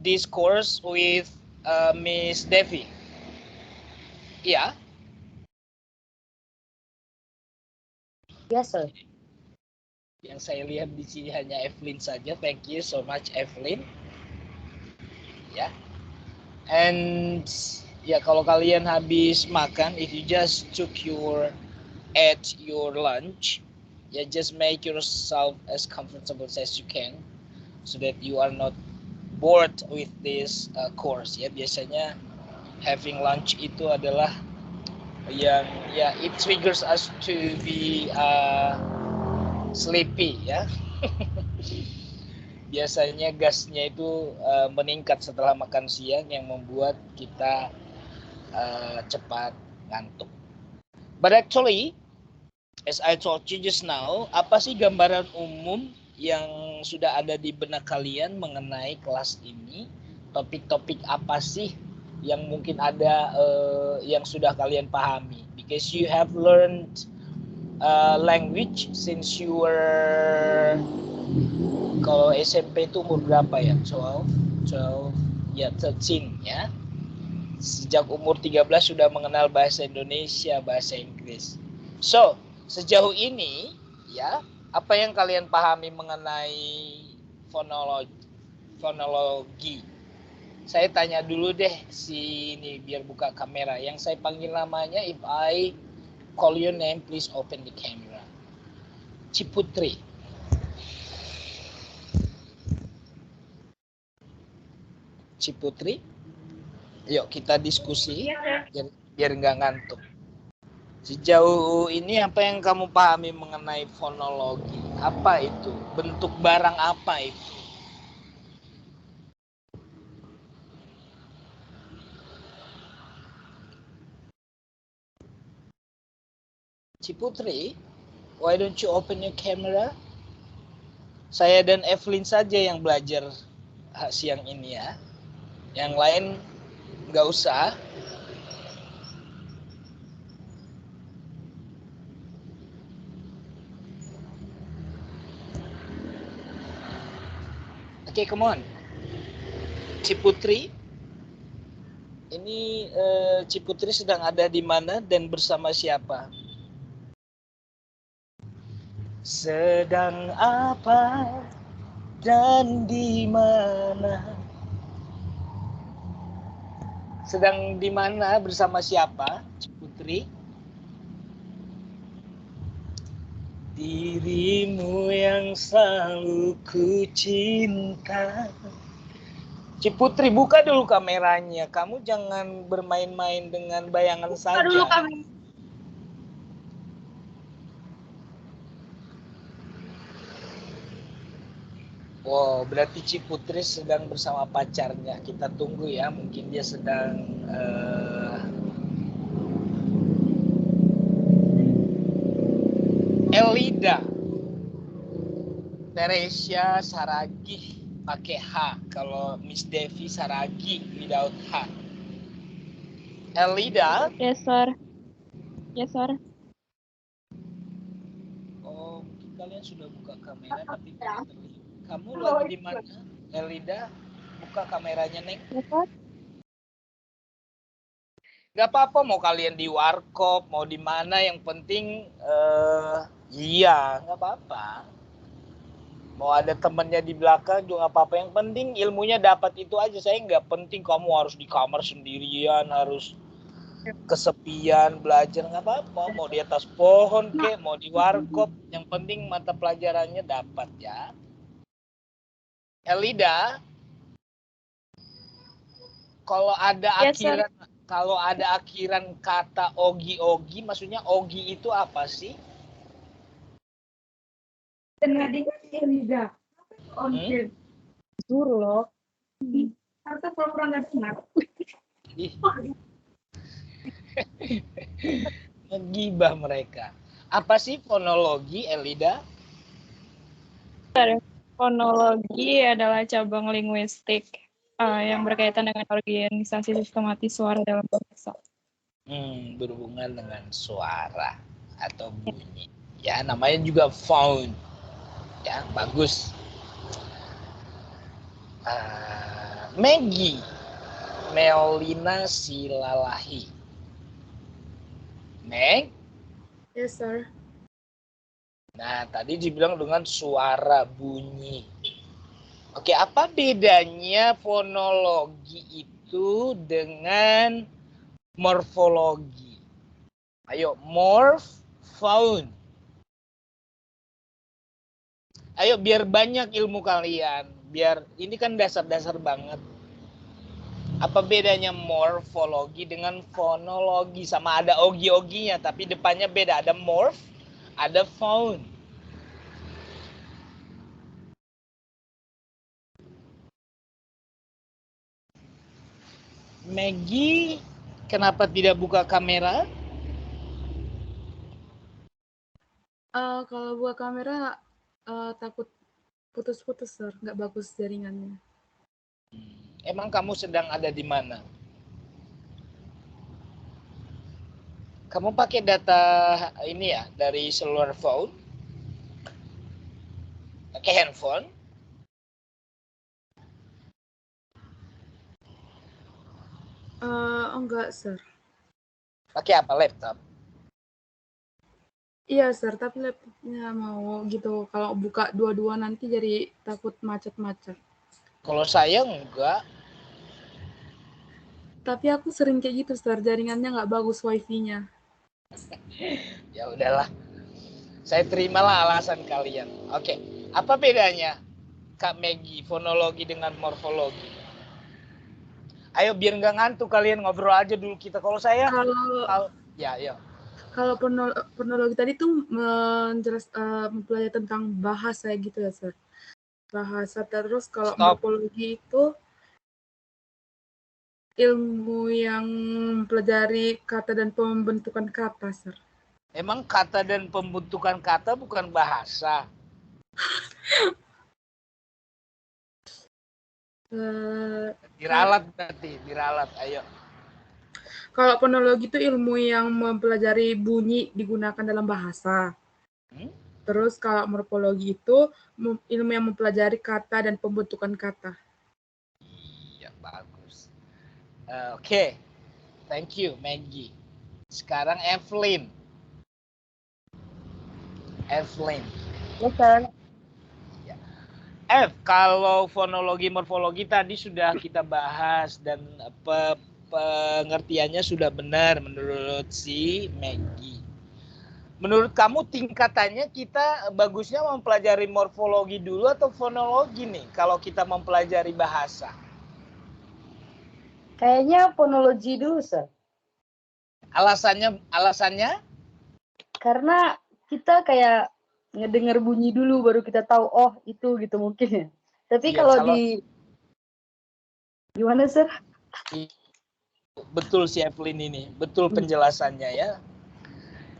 this course with Miss Devi? Iya. Yes, sir. Yang saya lihat di sini hanya Evelyn saja. Thank you so much, Evelyn. Ya. And ya, kalau kalian habis makan, if you just took your lunch, ya just make yourself as comfortable as you can, so that you are not bored with this course. Ya, biasanya having lunch itu adalah yang ya it triggers us to be sleepy ya. Biasanya gasnya itu meningkat setelah makan siang yang membuat kita cepat ngantuk. But actually, as I told you just now, apa sih gambaran umum yang sudah ada di benak kalian mengenai kelas ini? Topik-topik apa sih yang mungkin ada yang sudah kalian pahami? Because you have learned language since you were, kalau SMP itu umur berapa ya? 12 ya, 13 ya. Sejak umur 13 sudah mengenal bahasa Indonesia, bahasa Inggris. So, sejauh ini ya, apa yang kalian pahami mengenai fonologi? Saya tanya dulu deh si ini biar buka kamera. Yang saya panggil namanya, if I call your name, please open the camera. Ciputri. Ciputri, yuk kita diskusi biar nggak ngantuk. Sejauh ini apa yang kamu pahami mengenai fonologi? Apa itu? Bentuk barang apa itu? Ciputri, why don't you open your camera? Saya dan Evelyn saja yang belajar siang ini ya. Yang lain nggak usah. Oke, come on. Ciputri, ini Ciputri sedang ada di mana dan bersama siapa? Sedang apa dan di mana? Sedang di mana bersama siapa, Ciputri? Dirimu yang selalu ku cinta. Ciputri, buka dulu kameranya. Kamu jangan bermain-main dengan bayangan saja. Buka dulu kameranya. Wow, berarti Ciputri sedang bersama pacarnya. Kita tunggu ya, mungkin dia sedang Elida Teresia Saragi pakai H. Kalau Miss Devi Saragi without H. Elida? Yes, sir. Yes, sir. Oh, mungkin kalian sudah buka kamera tapi tidak terlihat. Kamu lagi di mana, Elida? Buka kameranya, Neng. Yes, sir. Gak apa-apa mau kalian di warkop, mau di mana, yang penting iya, gak apa-apa. Mau ada temennya di belakang juga gak apa-apa. Yang penting ilmunya dapat itu aja. Saya gak penting kamu harus di kamar sendirian, harus kesepian belajar, gak apa-apa. Mau di atas pohon kek, mau di warkop, yang penting mata pelajarannya dapat ya. Elida, kalau ada akhiran kata ogi-ogi, maksudnya ogi itu apa sih? Elida. Suruh loh. Harusnya pura-pura nggak dengar. Ngegibah mereka. Apa sih fonologi, Elida? Fonologi adalah cabang linguistik yang berkaitan dengan organisasi sistematis suara dalam bahasa. Berhubungan dengan suara atau bunyi. Ya, namanya juga found. Ya, bagus. Maggie Melina Silalahi. Meg? Yes, sir. Nah, tadi dibilang dengan suara bunyi. Oke, apa bedanya fonologi itu dengan morfologi? Ayo, morph, found. Ayo, biar banyak ilmu kalian. Biar ini kan dasar-dasar banget. Apa bedanya morfologi dengan fonologi? Sama ada ogi-oginya, tapi depannya beda. Ada morph, ada found. Maggie, kenapa tidak buka kamera? Kalau buka kamera takut putus-putus, sir. Nggak bagus jaringannya. Emang kamu sedang ada di mana? Kamu pakai data ini ya, dari seluler phone? Pakai handphone? Enggak, sir. Pakai apa, laptop? Iya, sir. Tapi laptopnya mau gitu. Kalau buka dua-dua nanti jadi takut macet-macet. Kalau saya enggak. Tapi aku sering kayak gitu, sir. Jaringannya nggak bagus wifi-nya. Ya udahlah. Saya terimalah alasan kalian. Oke, apa bedanya Kak Maggie, fonologi dengan morfologi? Ayo biar nggak ngantuk kalian ngobrol aja dulu kita. Kalau saya, ya. Kalau fonologi tadi tuh mempelajari tentang bahasa gitu ya, sir. Bahasa. Terus kalau morfologi itu ilmu yang mempelajari kata dan pembentukan kata, sir. Emang kata dan pembentukan kata bukan bahasa? Diralat berarti, diralat. Ayo. Kalau fonologi itu ilmu yang mempelajari bunyi digunakan dalam bahasa. Terus kalau morfologi itu ilmu yang mempelajari kata dan pembentukan kata. Iya, bagus. Oke. Thank you, Maggie. Sekarang Evelyn. Evelyn. Yes, sir. Kalau fonologi morfologi tadi sudah kita bahas dan pengertiannya sudah benar menurut si Maggie. Menurut kamu tingkatannya kita bagusnya mempelajari morfologi dulu atau fonologi nih kalau kita mempelajari bahasa? Kayaknya fonologi dulu, sir. Alasannya? Karena kita kayak ngedenger bunyi dulu baru kita tahu oh itu gitu mungkin ya. Tapi Ya, kalau gimana, sir? Betul si Evelyn ini, betul penjelasannya ya.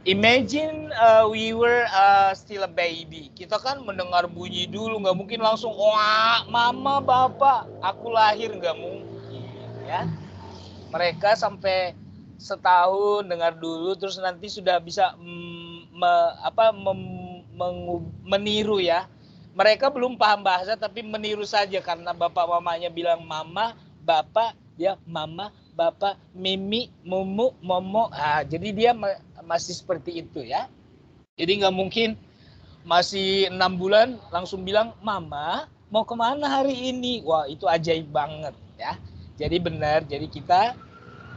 Imagine we were still a baby. Kita kan mendengar bunyi dulu, nggak mungkin langsung wah mama bapak aku lahir, nggak mungkin ya. Mereka sampai setahun dengar dulu, terus nanti sudah bisa meniru ya. Mereka belum paham bahasa tapi meniru saja karena bapak mamanya bilang mama, bapak, ya mama, bapak, mimi, mumu, momo. Jadi dia masih seperti itu ya. Jadi nggak mungkin masih 6 bulan langsung bilang mama mau kemana hari ini. Wah itu ajaib banget ya. Jadi benar, jadi kita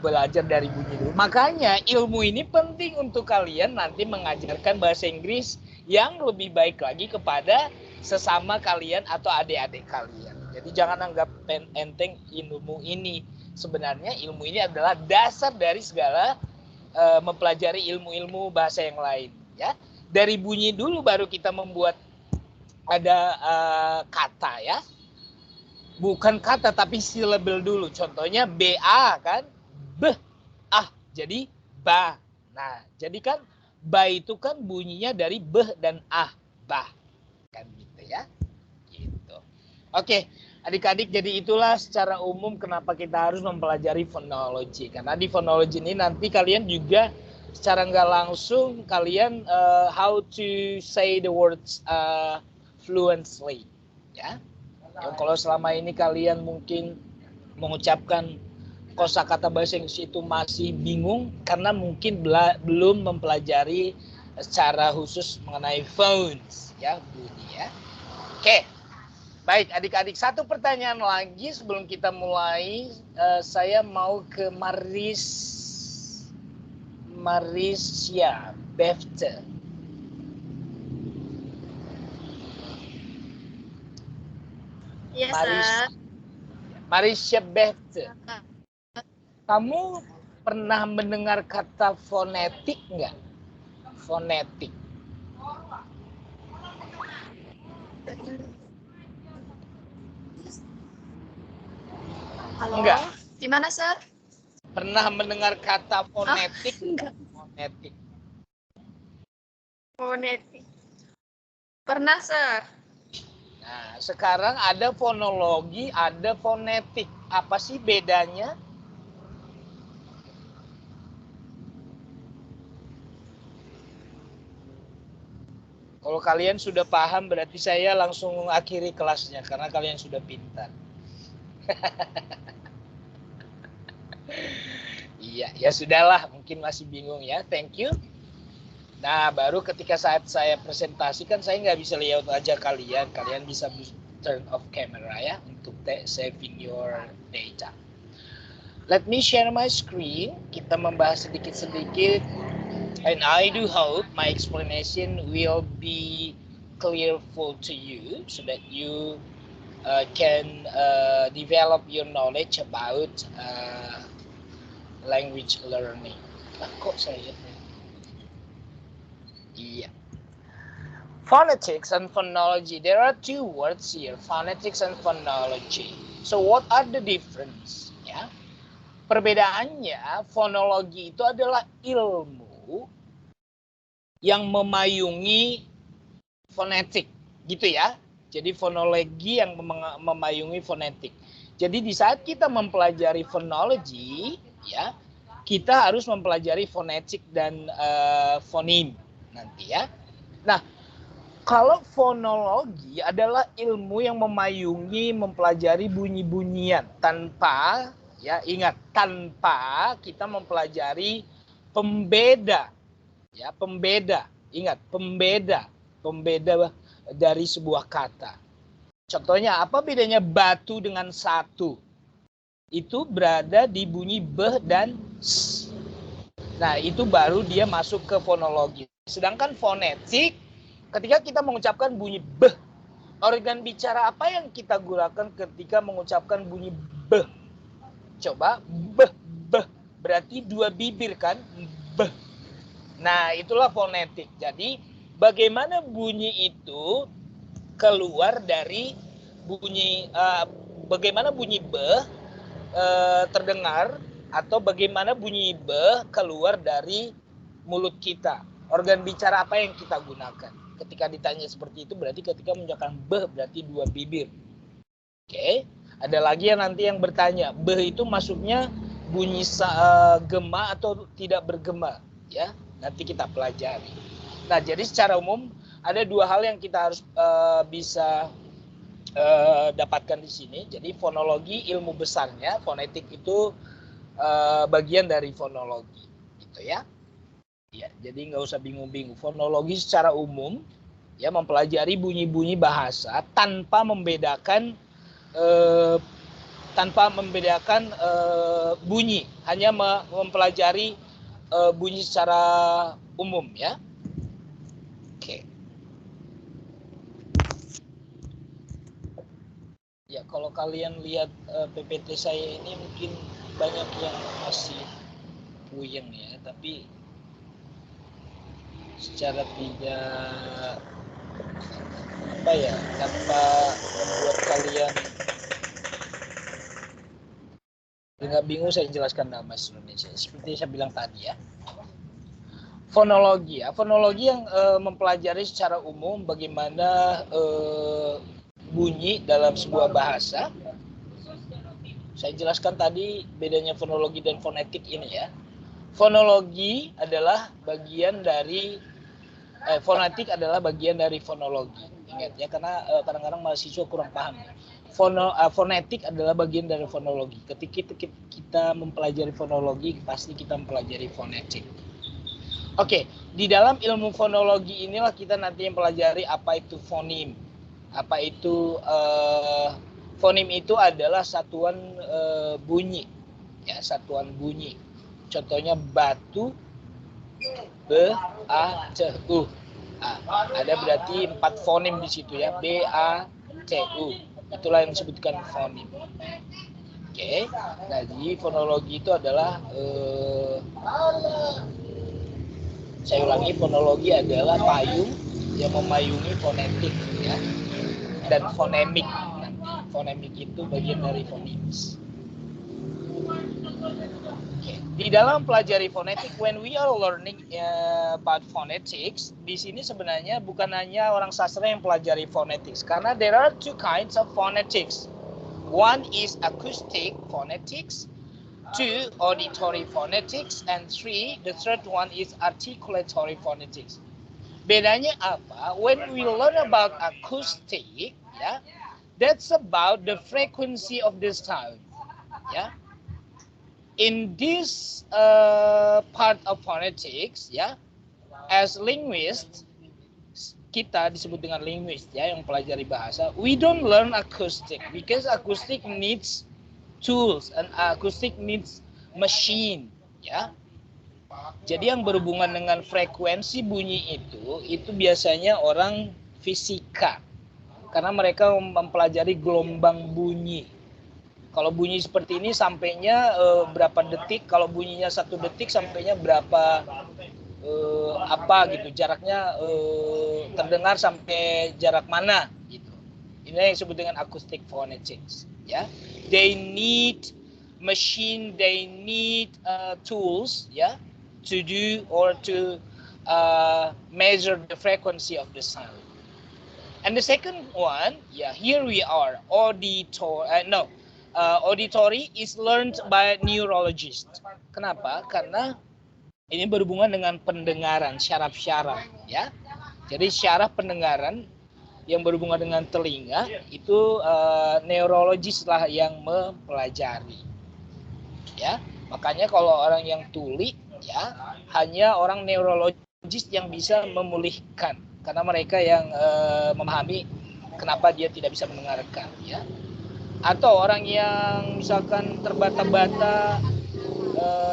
belajar dari bunyi dulu. Makanya ilmu ini penting untuk kalian nanti mengajarkan bahasa Inggris yang lebih baik lagi kepada sesama kalian atau adik-adik kalian. Jadi jangan anggap enteng ilmu ini. Sebenarnya ilmu ini adalah dasar dari segala mempelajari ilmu-ilmu bahasa yang lain. Ya, dari bunyi dulu baru kita membuat ada kata ya. Bukan kata tapi silabel dulu. Contohnya BA kan. Jadi ba. Nah, jadi kan ba itu kan bunyinya dari beh dan bah. Kan gitu ya. Gitu. Oke, adik-adik, jadi itulah secara umum kenapa kita harus mempelajari fonologi. Karena di fonologi ini nanti kalian juga secara nggak langsung kalian how to say the words fluently. Ya. Yang kalau selama ini kalian mungkin mengucapkan kosakata bahasa Inggris itu masih bingung karena mungkin belum mempelajari secara khusus mengenai phones ya, bunyi ya. Oke. Baik, adik-adik, satu pertanyaan lagi sebelum kita mulai. Saya mau ke Marisia Befte. Iya, Sir. Marisia Befte. Kamu pernah mendengar kata fonetik nggak? Fonetik. Halo? Enggak. Di mana, Sir? Pernah mendengar kata fonetik? Enggak. Fonetik. Fonetik. Pernah, Sir. Nah, sekarang ada fonologi, ada fonetik. Apa sih bedanya? Kalau kalian sudah paham, berarti saya langsung akhiri kelasnya karena kalian sudah pintar. Iya, ya sudahlah, mungkin masih bingung ya. Thank you. Nah, baru ketika saat saya presentasikan, saya nggak bisa lihat wajah kalian. Kalian bisa turn off camera ya untuk saving your data. Let me share my screen. Kita membahas sedikit-sedikit. And I do hope my explanation will be clearful to you so that you can develop your knowledge about language learning. Kok saya? Iya. Phonetics and phonology. There are two words here, phonetics and phonology. So what are the difference? Ya. Perbedaannya, fonologi itu adalah ilmu yang memayungi fonetik, gitu ya. Jadi fonologi yang memayungi fonetik. Jadi di saat kita mempelajari fonologi, ya, kita harus mempelajari fonetik dan fonim nanti ya. Nah, kalau fonologi adalah ilmu yang memayungi mempelajari bunyi-bunyian tanpa, ya ingat, tanpa kita mempelajari pembeda. Ya, pembeda. Ingat, pembeda dari sebuah kata. Contohnya, apa bedanya batu dengan satu? Itu berada di bunyi beh dan s. Nah, itu baru dia masuk ke fonologi. Sedangkan fonetik, ketika kita mengucapkan bunyi beh, organ bicara apa yang kita gunakan ketika mengucapkan bunyi beh? Coba, beh, beh. Berarti dua bibir kan? Beh. Nah, itulah fonetik. Jadi, bagaimana bunyi itu keluar dari bunyi, bagaimana bunyi be terdengar, atau bagaimana bunyi be keluar dari mulut kita. Organ bicara apa yang kita gunakan. Ketika ditanya seperti itu, berarti ketika mengucapkan be berarti dua bibir. Oke. Ada lagi yang nanti yang bertanya, be itu masuknya bunyi gema atau tidak bergema, ya. Nanti kita pelajari. Nah, jadi secara umum ada dua hal yang kita harus bisa dapatkan di sini. Jadi fonologi ilmu besarnya, fonetik itu bagian dari fonologi, gitu ya. Ya, jadi nggak usah bingung-bingung. Fonologi secara umum ya mempelajari bunyi-bunyi bahasa tanpa membedakan bunyi, hanya mempelajari bunyi secara umum ya. Oke. Ya, kalau kalian lihat PPT saya ini mungkin banyak yang masih puyeng ya, tapi secara tidak tanpa membuat kalian nggak bingung, saya jelaskan dalam bahasa Indonesia. Seperti saya bilang tadi ya. Fonologi ya, fonologi yang mempelajari secara umum bagaimana bunyi dalam sebuah bahasa. Saya jelaskan tadi bedanya fonologi dan fonetik ini ya. Fonologi adalah bagian dari fonetik adalah bagian dari fonologi. Ingat ya, karena kadang-kadang mahasiswa kurang paham. Fonetik adalah bagian dari fonologi. Ketika kita mempelajari fonologi, pasti kita mempelajari fonetik. Oke, di dalam ilmu fonologi inilah kita nanti mempelajari apa itu fonim. Apa itu fonim itu adalah satuan bunyi. Ya, satuan bunyi. Contohnya batu, b, a, c, u. Nah, ada berarti 4 fonim di situ ya, b, a, c, u. Itulah yang disebutkan fonim. Oke, nah jadi fonologi itu adalah saya ulangi, fonologi adalah payung yang memayungi fonetik ya, dan fonemik. Nanti fonemik itu bagian dari fonemes. Okay. Di dalam pelajari fonetik, when we are learning about phonetics, di sini sebenarnya bukan hanya orang sastra yang pelajari phonetics, karena there are 2 kinds of phonetics. One is acoustic phonetics, 2 auditory phonetics, and 3 the third one is articulatory phonetics. Bedanya apa? When we learn about acoustic, ya, that's about the frequency of the sound, ya. In this part of phonetics, ya, as linguists, kita disebut dengan linguist ya, yang pelajari bahasa. We don't learn acoustic because acoustic needs tools and acoustic needs machine, ya. Jadi yang berhubungan dengan frekuensi bunyi itu biasanya orang fisika, karena mereka mempelajari gelombang bunyi. Kalau bunyi seperti ini sampainya berapa detik, kalau bunyinya 1 detik sampainya berapa apa gitu, jaraknya terdengar sampai jarak mana gitu. Ini yang disebut dengan acoustic phonetics ya. They need machine, they need tools ya, to do or to measure the frequency of the sound. And the second one, yeah, here we are, auditory is learned by neurologists. Kenapa? Karena ini berhubungan dengan pendengaran, syaraf-syaraf, ya. Jadi syaraf pendengaran yang berhubungan dengan telinga itu neurologis lah yang mempelajari, ya. Makanya kalau orang yang tuli, ya, hanya orang neurologis yang bisa memulihkan, karena mereka yang memahami kenapa dia tidak bisa mendengarkan, ya. Atau orang yang misalkan terbata-bata,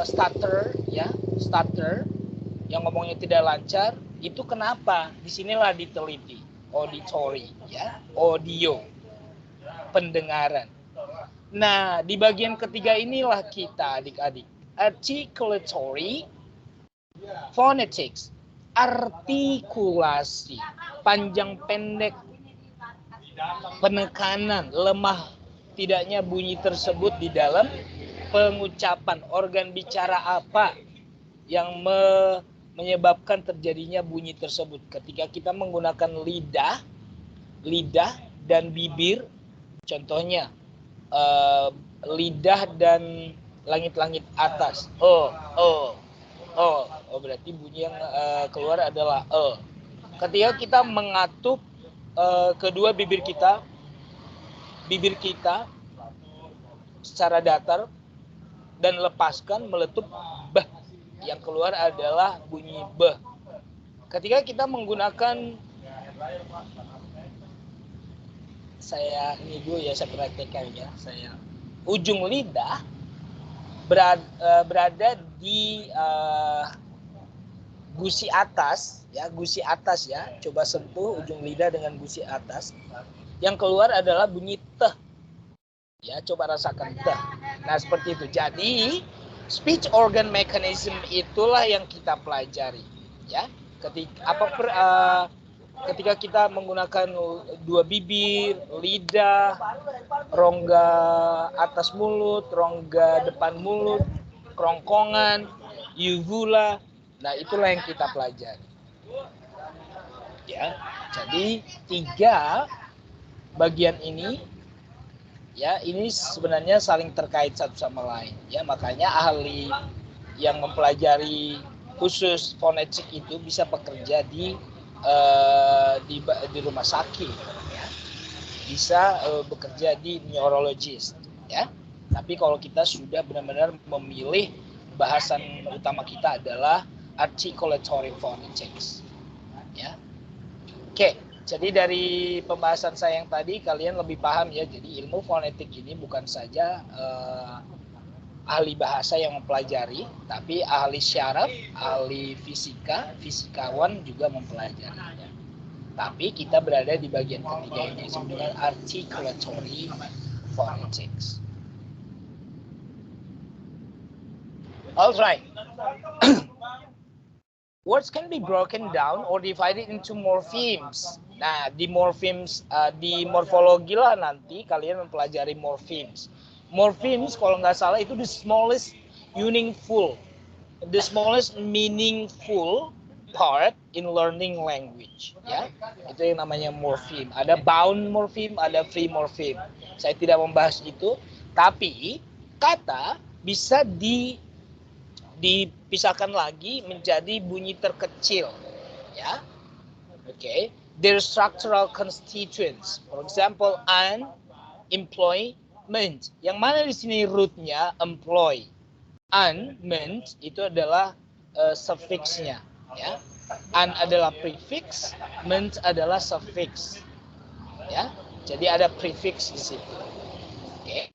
stutter, ya, stutter, yang ngomongnya tidak lancar, itu kenapa? Disinilah diteliti, auditory, ya, audio, pendengaran. Nah, di bagian ketiga inilah kita, adik-adik, articulatory phonetics, artikulasi, panjang pendek, penekanan, lemah tidaknya bunyi tersebut di dalam pengucapan. Organ bicara apa yang menyebabkan terjadinya bunyi tersebut? Ketika kita menggunakan lidah dan bibir, contohnya lidah dan langit-langit atas, oh, berarti bunyi yang keluar adalah Ketika kita mengatup kedua bibir kita secara datar dan lepaskan, meletup bah, yang keluar adalah bunyi beh. Ketika kita menggunakan, saya ini dulu ya, saya praktekkan ya, ujung lidah berada di gusi atas ya, coba sentuh ujung lidah dengan gusi atas, yang keluar adalah bunyi teh ya, coba rasakan teh. Nah seperti itu. Jadi speech organ mechanism itulah yang kita pelajari ya, ketika kita menggunakan dua bibir, lidah, rongga atas mulut, rongga depan mulut, kerongkongan, uvula. Nah, itulah yang kita pelajari. Ya. Jadi 3 bagian ini ya, ini sebenarnya saling terkait satu sama lain ya. Makanya ahli yang mempelajari khusus fonetik itu bisa bekerja di di rumah sakit, ya. Bisa bekerja di neurologist, ya. Tapi kalau kita sudah benar-benar memilih bahasan utama kita adalah articulatory phonetics, ya. Oke, jadi dari pembahasan saya yang tadi kalian lebih paham ya. Jadi ilmu fonetik ini bukan saja ahli bahasa yang mempelajari, tapi ahli syaraf, ahli fisika, fisikawan juga mempelajarinya. Tapi kita berada di bagian ketiga ini disebut dengan articulatory phonetics. Alright. Words can be broken down or divided into morphemes. Nah, di morphemes, di morfologi lah nanti kalian mempelajari morphemes. Morphemes kalau nggak salah itu the smallest meaningful part in learning language, ya. Itu yang namanya morpheme. Ada bound morpheme, ada free morpheme. Saya tidak membahas itu, tapi kata bisa dipisahkan lagi menjadi bunyi terkecil, ya. Okay. Their structural constituents, for example, an, employment. Yang mana di sini rootnya employ. An, ment itu adalah suffixnya, ya. An adalah prefix, ment adalah suffix, ya. Jadi ada prefix di situ. Oke.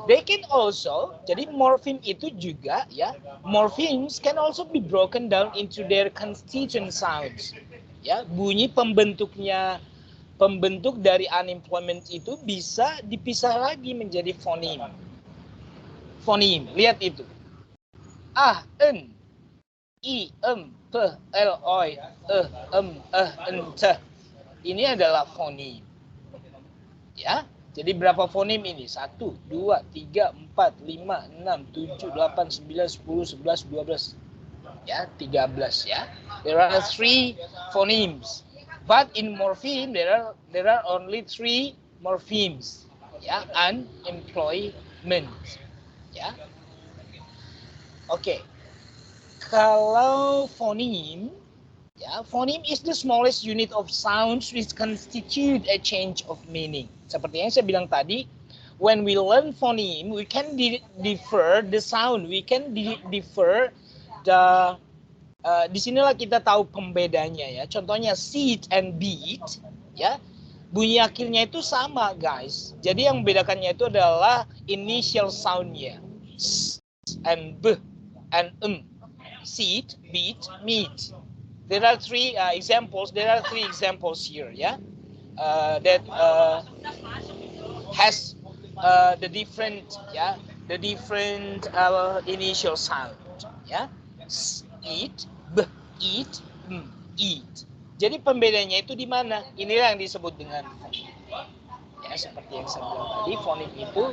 They can also, jadi morpheme itu juga, ya. Morphemes can also be broken down into their constituent sounds. Ya, bunyi pembentuk dari unemployment itu bisa dipisah lagi menjadi fonem. Fonem, lihat itu. Ah, en, i, p, l, oi, t. Ini adalah fonem. Ya, jadi berapa fonem ini? 1, 2, 3, 4, 5, 6, 7, 8, 9, 10, 11, 12. Ya, 13 ya. There are 3 phonemes. But in morpheme there are only 3 morphemes. Ya, an, employment. Ya. Oke. Kalau phoneme, ya, phoneme is the smallest unit of sounds which constitute a change of meaning. Seperti yang saya bilang tadi, when we learn phoneme, we can differ the sound, we can differ the disinilah kita tahu pembedanya ya. Contohnya seed and beat, ya, bunyi akhirnya itu sama guys. Jadi yang membedakannya itu adalah initial soundnya, s and b and seed, beat, meat. There are 3 examples. There are 3 examples here, ya, that has the different, ya, the different initial sound, ya. Eat, eat, eat. Jadi pembedanya itu di mana? Inilah yang disebut dengan fonem. Ya, seperti yang saya bilang tadi, fonem itu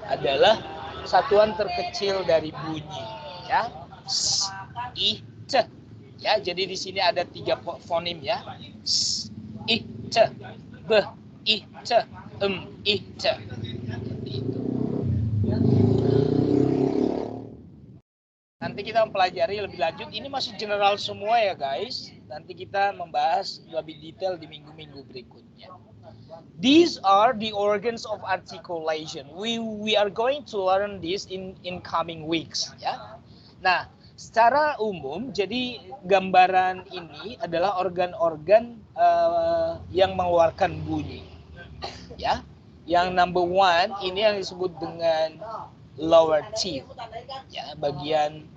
adalah satuan terkecil dari bunyi, ya. S, I, c. Ya, jadi di sini ada 3 fonem ya. S, I, c, b, I, c, I, c. Seperti itu. Nanti kita mempelajari lebih lanjut. Ini masih general semua ya guys. Nanti kita membahas lebih detail di minggu-minggu berikutnya. These are the organs of articulation. We are going to learn this in coming weeks, ya. Nah, secara umum jadi gambaran ini adalah organ-organ yang mengeluarkan bunyi, ya. Yang number 1 ini yang disebut dengan lower teeth, ya, bagian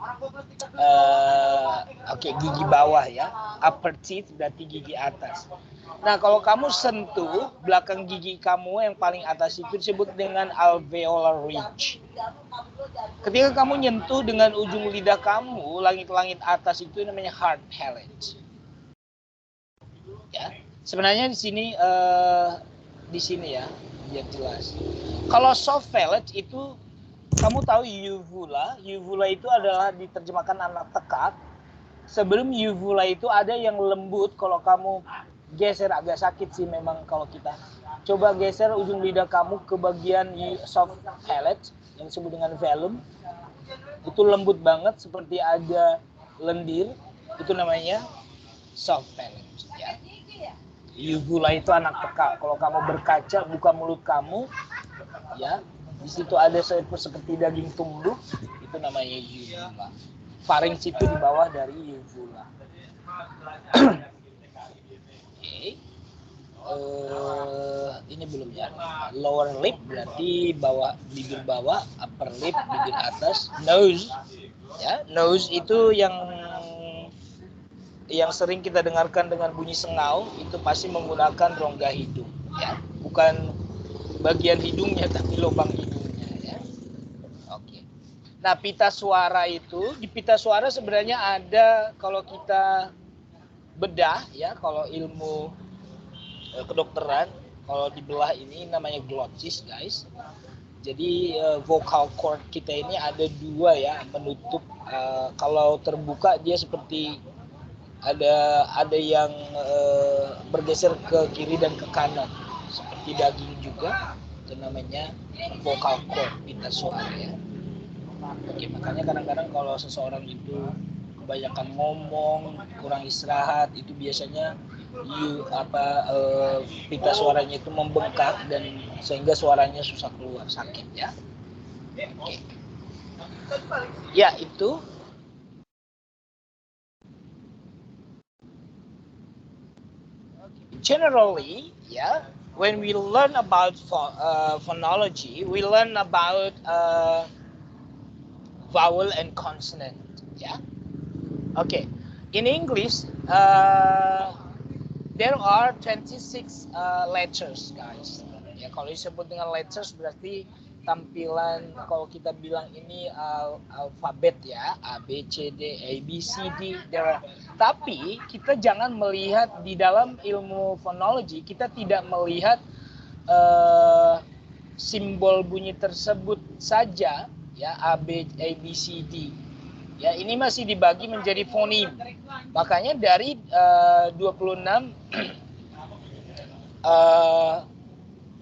gigi bawah ya. Upper teeth berarti gigi atas. Nah, kalau kamu sentuh belakang gigi kamu yang paling atas itu disebut dengan alveolar ridge. Ketika kamu nyentuh dengan ujung lidah kamu langit-langit atas itu namanya hard palate. Ya, sebenarnya di sini ya biar jelas. Kalau soft palate itu kamu tahu uvula. Uvula itu adalah diterjemahkan anak tekak. Sebelum uvula itu ada yang lembut. Kalau kamu geser agak sakit sih memang kalau kita. Coba geser ujung lidah kamu ke bagian soft palate yang disebut dengan velum. Itu lembut banget seperti ada lendir. Itu namanya soft phalanx, ya. Uvula itu anak peka. Kalau kamu berkaca, buka mulut kamu, ya, di situ ada seperti daging tumbuh, itu namanya uvula. Pharynx itu di bawah dari uvula. Oke. Ini belum ya. Lower lip berarti bawah, bibir bawah, upper lip bibir atas, nose, ya. Nose itu yang sering kita dengarkan dengan bunyi sengau, itu pasti menggunakan rongga hidung, ya. Bukan bagian hidungnya tapi lubang hidungnya, ya. Oke. Nah, pita suara itu, di pita suara sebenarnya ada, kalau kita bedah, ya, kalau ilmu kedokteran, kalau dibelah ini namanya glottis, guys. Jadi vocal cord kita ini ada dua, ya, menutup. Kalau terbuka dia seperti ada yang bergeser ke kiri dan ke kanan, seperti daging juga. Itu namanya vocal cord, pita suara, ya. Oke, makanya kadang-kadang kalau seseorang itu kebanyakan ngomong, kurang istirahat, itu biasanya pita suaranya itu membengkak dan sehingga suaranya susah keluar, sakit, ya. Oke. Ya, itu. Generally, yeah, when we learn about phonology, we learn about vowel and consonant, yeah. Okay, in English, there are 26 letters, guys. Ya, kalau disebut dengan letters berarti tampilan, kalau kita bilang ini alfabet, ya, A, B, C, D, A, B, C, D. Tapi kita jangan melihat di dalam ilmu fonologi, kita tidak melihat simbol bunyi tersebut saja, ya, A, B, C, D. Ya, ini masih dibagi menjadi fonim. Makanya dari 26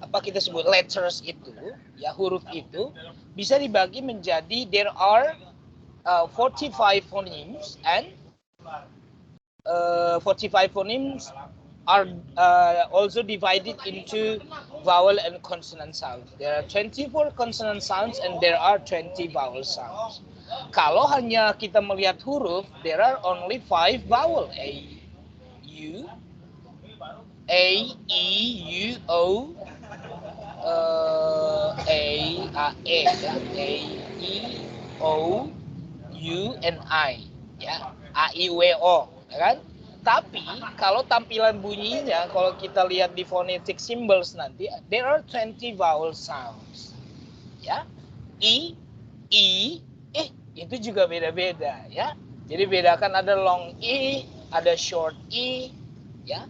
apa kita sebut letters itu, ya, huruf itu bisa dibagi menjadi, there are 45 phonemes, and 45 phonemes are also divided into vowel and consonant sounds. There are 24 consonant sounds and there are 20 vowel sounds. Kalau hanya kita melihat huruf, there are only 5 vowel. A, U, A, E, U, O, E, ya. A, E, O, U, and I, ya. A, I, W, O, ya kan? Tapi kalau tampilan bunyinya, kalau kita lihat di phonetic symbols nanti, there are 20 vowel sounds, ya. I, itu juga beda-beda, ya. Jadi bedakan, ada long I, ada short I, ya.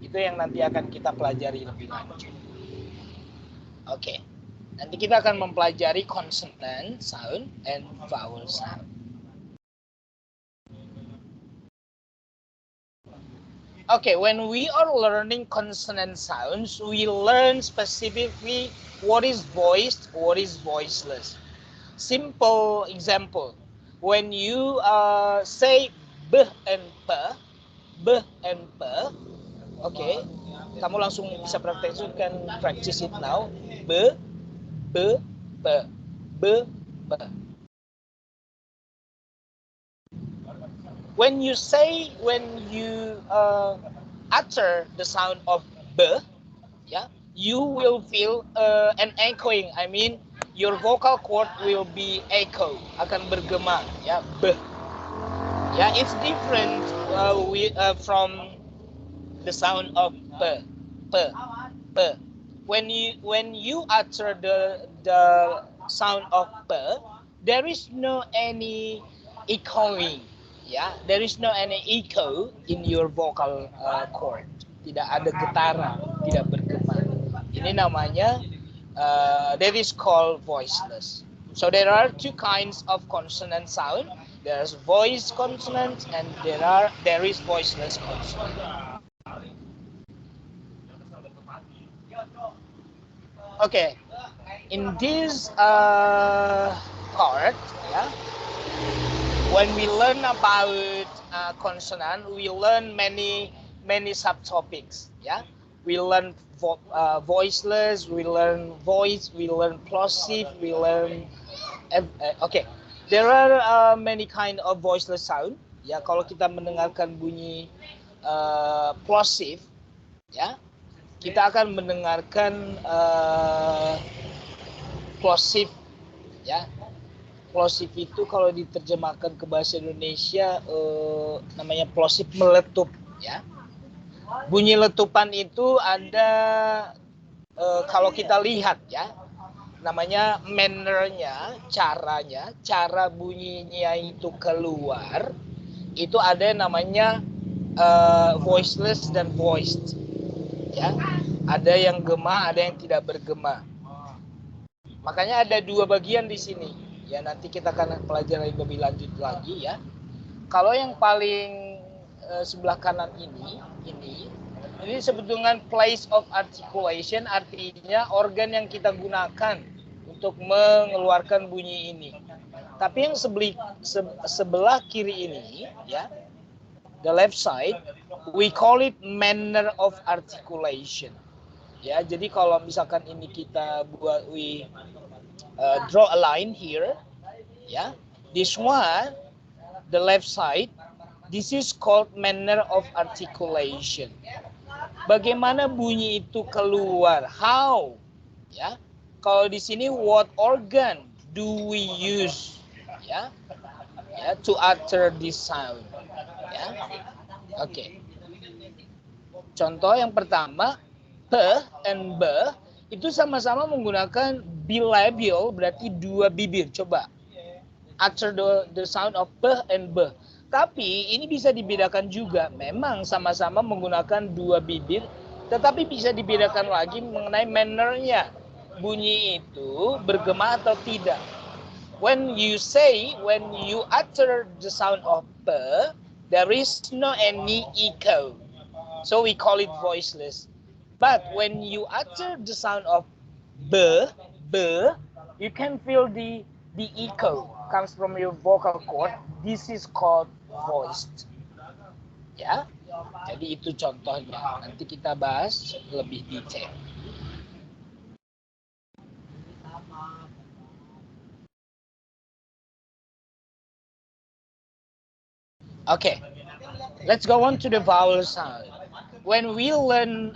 Itu yang nanti akan kita pelajari lebih lanjut. Oke. Nanti kita akan mempelajari consonant sound and vowel sound. Okay, when we are learning consonant sounds, we learn specifically what is voiced, what is voiceless. Simple example, when you say b and p, okay, kamu langsung bisa praktekkan, practice it now. B, p, b. When you utter the sound of b, yeah, you will feel an echoing. I mean, your vocal cord will be echo, akan bergema, ya, b. Yeah, it's different from the sound of p. When you utter the sound of p, there is no any echoing. Ya, there is no any echo in your vocal cord. Tidak ada getaran, tidak bergema. Ini namanya that is called voiceless. So there are two kinds of consonant sound. There's voice consonants and there is voiceless consonant. Okay, in this part, yeah, when we learn about consonant, we learn many subtopics. Yeah, we learn voiceless, we learn voice, we learn plosive, we learn. Okay, there are many kind of voiceless sound. Ya, kalau kita mendengarkan bunyi plosive, ya, kita akan mendengarkan plosive, ya. Plosive itu kalau diterjemahkan ke bahasa Indonesia namanya plosive meletup, ya. Bunyi letupan itu ada kalau kita lihat, ya, namanya manner-nya, caranya, cara bunyinya itu keluar, itu ada namanya voiceless dan voiced, ya. Ada yang gema, ada yang tidak bergema. Makanya ada dua bagian di sini. Ya, nanti kita akan pelajari lebih lanjut lagi, ya. Kalau yang paling sebelah kanan ini sebetulnya place of articulation, artinya organ yang kita gunakan untuk mengeluarkan bunyi ini. Tapi yang sebelah kiri ini, ya, the left side, we call it manner of articulation. Ya, jadi kalau misalkan ini kita buat draw a line here, ya, this one, the left side, this is called manner of articulation. Bagaimana bunyi itu keluar? How? Ya, kalau di sini what organ do we use? Ya, to utter this sound. Ya, oke. Contoh yang pertama, p and b itu sama-sama menggunakan bilabial, berarti dua bibir. Coba utter the sound of p and b. Tapi ini bisa dibedakan juga. Memang sama-sama menggunakan dua bibir, tetapi bisa dibedakan lagi mengenai manner-nya. Bunyi itu bergema atau tidak. When you utter the sound of p, there is no any echo. So we call it voiceless. But when you utter the sound of b, you can feel the echo comes from your vocal cord. This is called voiced. Ya, jadi itu contohnya. Nanti kita bahas lebih detail. Okay, let's go on to the vowel sound. When we learn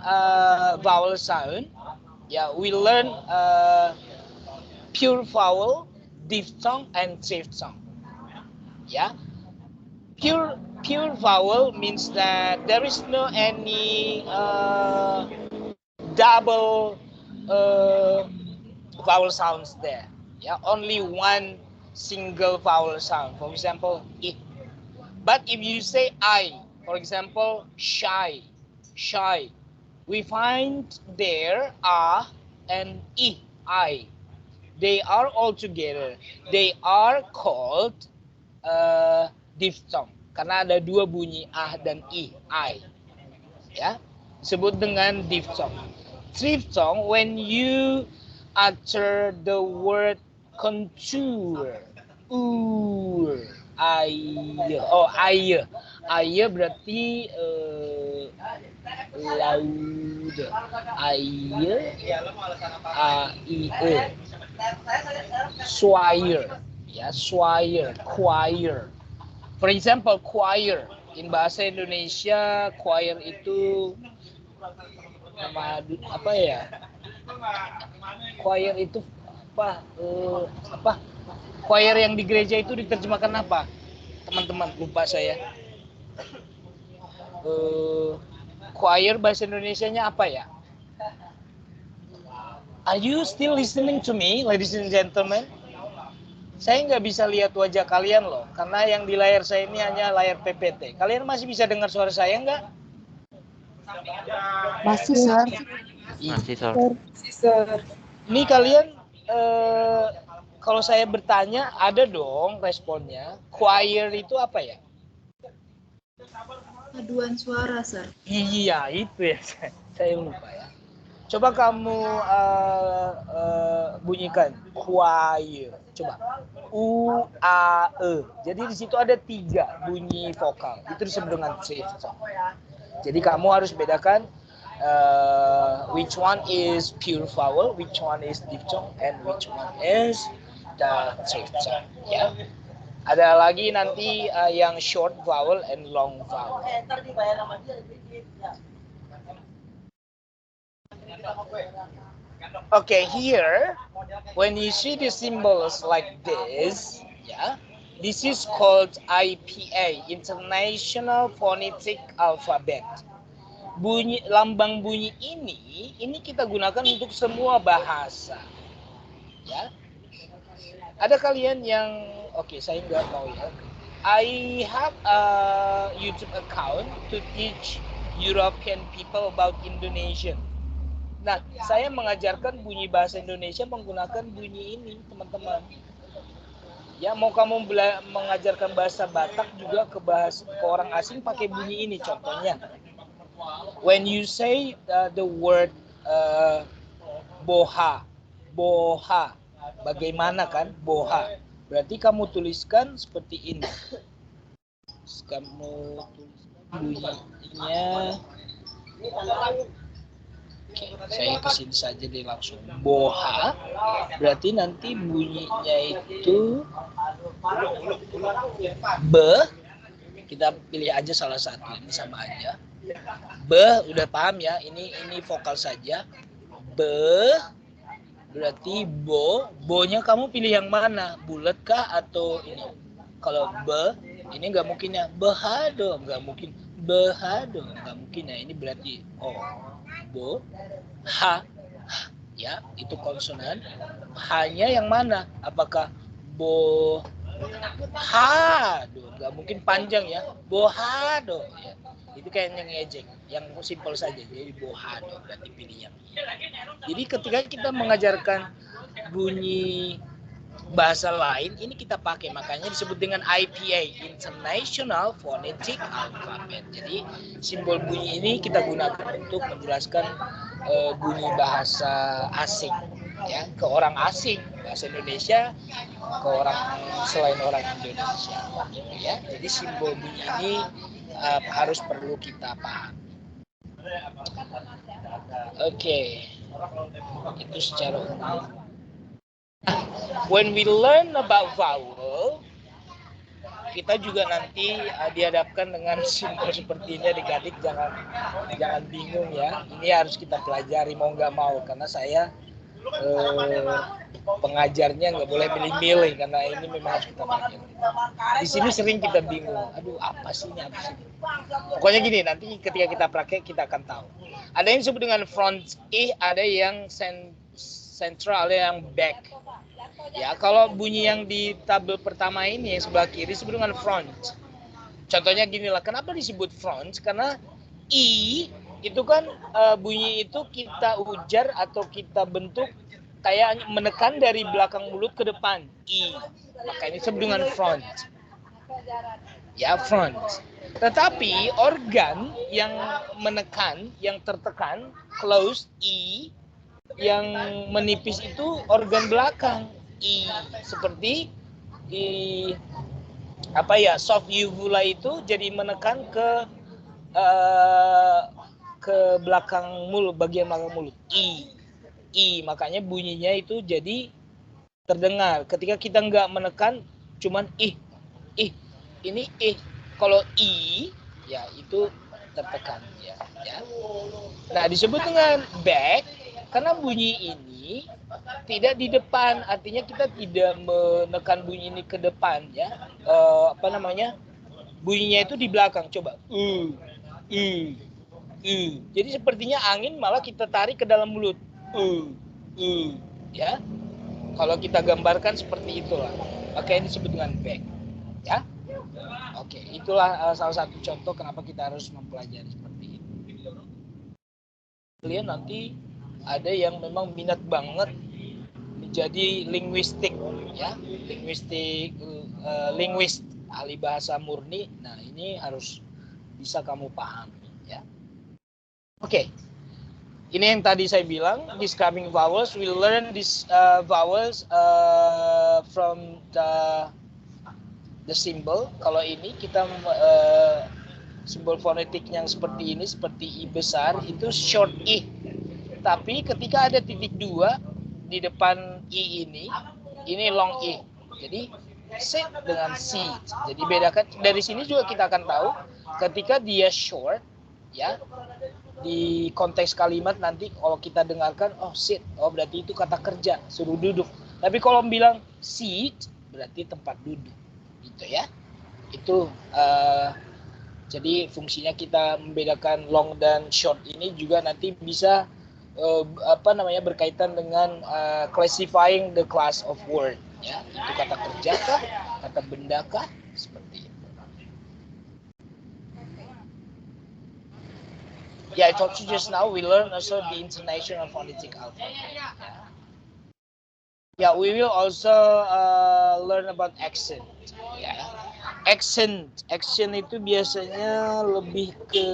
vowel sound, yeah, we learn pure vowel, diphthong, and triphthong. Yeah, pure vowel means that there is no any double vowel sounds there. Yeah, only one single vowel sound. For example, I. But if you say I, for example, shy, we find there and I. They are all together. They are called diphthong. Karena ada dua bunyi dan I. Ya, disebut dengan diphthong. Triphthong, when you utter the word contour, aye berarti laud, swire, ya, swire, choir. For example, choir in bahasa Indonesia, choir itu nama apa ya? Choir itu apa? Choir yang di gereja itu diterjemahkan apa? Teman-teman, lupa saya. Choir bahasa Indonesianya apa ya? Are you still listening to me, ladies and gentlemen? Saya nggak bisa lihat wajah kalian loh, karena yang di layar saya ini hanya layar PPT. Kalian masih bisa dengar suara saya nggak? Masih, Sir. Masih, Sir. Ini kalian kalau saya bertanya ada dong responnya. Choir itu apa ya? Paduan suara, Sir. Iya, itu ya. Saya lupa ya. Coba kamu bunyikan choir. Coba. U, A, E. Jadi di situ ada 3 bunyi vokal. Itu disebut dengan diphthong. Jadi kamu harus bedakan which one is pure vowel, which one is diphthong, and which one is the diphthong. Ya. Ada lagi nanti yang short vowel and long vowel. Okay, here when you see the symbols like this, yeah, this is called IPA, International Phonetic Alphabet. Lambang bunyi ini kita gunakan untuk semua bahasa, ya. Ada kalian yang, saya nggak mau ya. I have a YouTube account to teach European people about Indonesian. Nah, saya mengajarkan bunyi bahasa Indonesia menggunakan bunyi ini, teman-teman. Ya, mau kamu mengajarkan bahasa Batak juga ke orang asing pakai bunyi ini, contohnya. When you say the word boha, bagaimana kan, boha. Berarti kamu tuliskan seperti ini. Kamu tuliskan bunyinya. Oke, saya kesini saja deh langsung. Boha, berarti nanti bunyinya itu be. Kita pilih aja salah satu, ini sama aja. Be, udah paham ya? Ini vokal saja. Be, berarti bo. Bo-nya kamu pilih yang mana? Bulat kah atau ini? Kalau be, ini nggak mungkin ya. Behado, nggak mungkin. Behado, nggak mungkin ya. Ini berarti bo, ha, ya, itu konsonan. Hanya yang mana? Apakah bo, hado, nggak mungkin panjang ya. Bohado, ya. Itu kayak yang ngejek, yang simpel saja. Jadi bohado, berarti pilih yang ini. Jadi ketika kita mengajarkan bunyi bahasa lain, ini kita pakai, makanya disebut dengan IPA, International Phonetic Alphabet. Jadi simbol bunyi ini kita gunakan untuk menjelaskan bunyi bahasa asing, ya, ke orang asing, bahasa Indonesia ke orang selain orang Indonesia, gitu ya. Jadi simbol bunyi ini harus perlu kita paham. Oke. Itu secara umum. When we learn about vowel, kita juga nanti dihadapkan dengan simbol seperti ini. Adik-adik jangan bingung ya. Ini harus kita pelajari mau nggak mau, karena saya pengajarnya nggak boleh milih-milih, karena ini memang harus kita pelajari. Di sini sering kita bingung. Aduh, apa sih ini? Pokoknya gini, nanti ketika kita praktek kita akan tahu. Ada yang disebut dengan front E, ada yang central, ada yang back. Ya, kalau bunyi yang di tabel pertama ini yang sebelah kiri disebut dengan front. Contohnya gini lah, kenapa disebut front? Karena I itu kan bunyi itu kita ujar atau kita bentuk kayak menekan dari belakang mulut ke depan. I. Makanya disebut dengan front. Ya, front. Tetapi organ yang menekan, yang tertekan, close, I, yang menipis itu organ belakang, I, seperti di soft uvula itu jadi menekan ke belakang mulut, bagian belakang mulut, I, makanya bunyinya itu jadi terdengar. Ketika kita nggak menekan, cuman ini kalau I, ya itu tertekan ya. Nah, disebut dengan back karena bunyi ini tidak di depan, artinya kita tidak menekan bunyi ini ke depan ya. Bunyinya itu di belakang. Coba. Jadi sepertinya angin malah kita tarik ke dalam mulut. Ya. Kalau kita gambarkan seperti itulah. Makanya disebut dengan back. Ya. Oke, itulah salah satu contoh kenapa kita harus mempelajari seperti itu. Kalian nanti ada yang memang minat banget menjadi linguistik, ya, linguist, ahli bahasa murni. Nah, ini harus bisa kamu pahami, ya. Oke. Ini yang tadi saya bilang, describing vowels. We learn these vowels from the symbol. Kalau ini kita simbol fonetik yang seperti ini, seperti I besar, itu short I. Tapi ketika ada titik 2 di depan I ini long I. Jadi sit dengan C. Jadi bedakan dari sini juga kita akan tahu ketika dia short, ya. Di konteks kalimat nanti kalau kita dengarkan, oh sit, oh berarti itu kata kerja, suruh duduk. Tapi kalau bilang sit, berarti tempat duduk, gitu ya. Itu jadi fungsinya kita membedakan long dan short ini juga nanti bisa berkaitan dengan classifying the class of word, ya. Itu kata kerja kah, kata benda kah, seperti itu. Yeah, I told you just now we learn also the international phonetic alphabet. Yeah, we will also learn about accent. Yeah. Accent itu biasanya lebih ke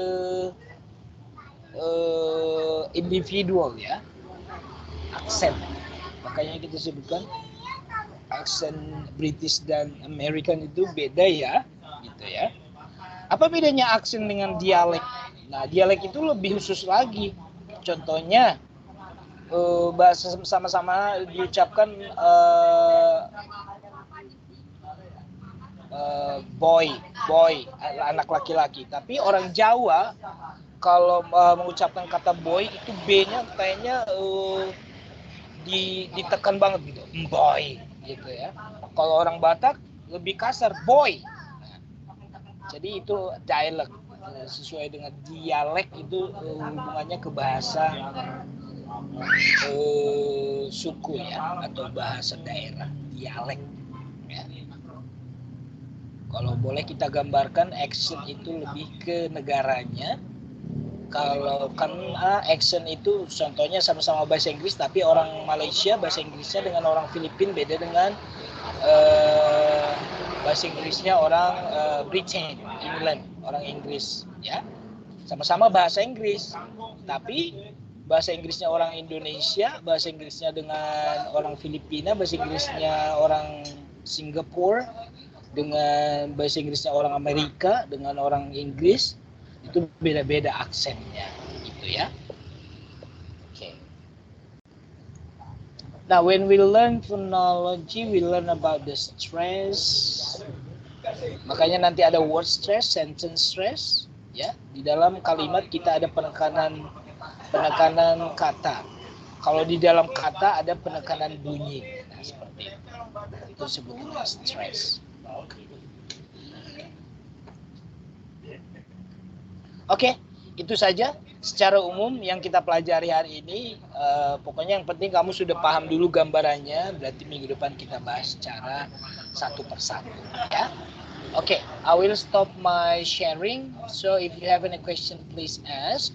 individual, ya. Accent. Makanya kita sebutkan accent British dan American itu beda, ya, gitu ya. Apa bedanya accent dengan dialek? Nah, dialek itu lebih khusus lagi. Contohnya, bahasa sama-sama diucapkan boy, anak laki-laki. Tapi orang Jawa kalau mengucapkan kata boy itu B-nya kayaknya ditekan banget gitu, boy, gitu ya. Kalau orang Batak lebih kasar, boy. Jadi itu dialek, sesuai dengan dialek itu hubungannya ke bahasa suku, ya, atau bahasa daerah, dialek, ya. Kalau boleh kita gambarkan, accent itu lebih ke negaranya. Kalau kan accent itu contohnya sama-sama bahasa Inggris, tapi orang Malaysia bahasa Inggrisnya dengan orang Filipina beda dengan bahasa Inggrisnya orang Britain, England, orang Inggris, ya. Sama-sama bahasa Inggris, tapi bahasa Inggrisnya orang Indonesia, bahasa Inggrisnya dengan orang Filipina, bahasa Inggrisnya orang Singapura, dengan bahasa Inggrisnya orang Amerika, dengan orang Inggris, itu beda-beda aksennya, gitu ya. Okay. Now, when we learn phonology, we learn about the stress. Makanya nanti ada word stress, sentence stress, ya. Di dalam kalimat kita ada penekanan kata. Kalau di dalam kata ada penekanan bunyi. Nah, seperti itu. Itu sebutnya stress. Oke, itu saja secara umum yang kita pelajari hari ini. Pokoknya yang penting kamu sudah paham dulu gambarannya. Berarti minggu depan kita bahas secara satu persatu, ya. Oke, I will stop my sharing. So if you have any question, please ask.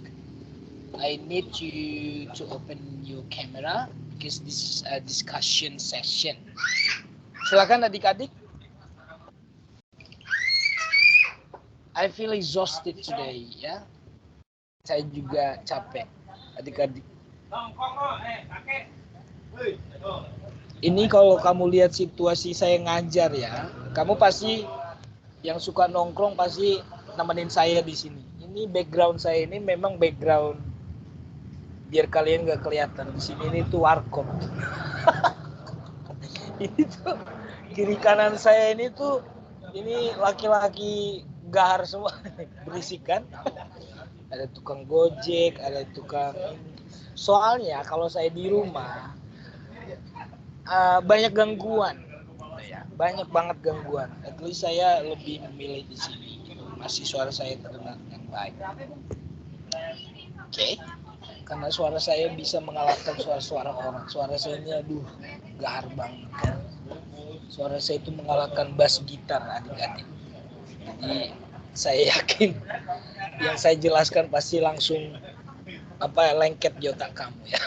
I need you to open your camera because this is a discussion session. Silakan adik-adik. I feel exhausted today, ya. Saya juga capek, adik-adik. Ini kalau kamu lihat situasi saya ngajar, ya, kamu pasti yang suka nongkrong pasti nemenin saya di sini. Ini background saya ini memang background biar kalian nggak kelihatan. Di sini ini tuh warkop. Ini tuh kiri kanan saya ini tuh ini laki-laki gahar semua, berisik kan. Ada tukang gojek, ada tukang. Soalnya kalau saya di rumah banyak gangguan, ya, banyak banget gangguan. At least saya lebih memilih di sini. Masih suara saya terdengar dengan baik. Oke. Karena suara saya bisa mengalahkan suara-suara orang. Suara saya ini gahar banget. Suara saya itu mengalahkan bass gitar, adik-adik. Jadi saya yakin yang saya jelaskan pasti langsung lengket di otak kamu, ya.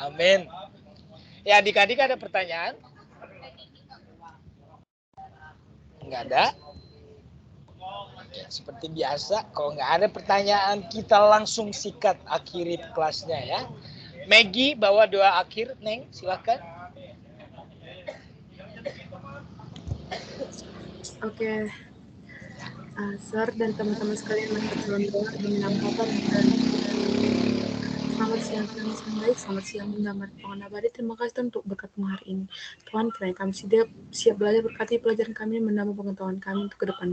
Amin. Ya, adik-adik ada pertanyaan? Enggak ada? Oke, seperti biasa, kalau nggak ada pertanyaan, kita langsung sikat akhiri kelasnya ya. Maggie, bawa doa akhir, Neng, silakan. Oke. Sir dan teman-teman sekalian masih dalam doa demi nama Bapa dan selamat siang Tuhan Yesus yang baik, selamat siang Bunda Mari Tuhan Abadi. Terima kasih Tuhan untuk berkat hari ini. Tuhan, kiranya kami siap belajar berkati pelajaran kami, menambah pengetahuan kami untuk ke depan.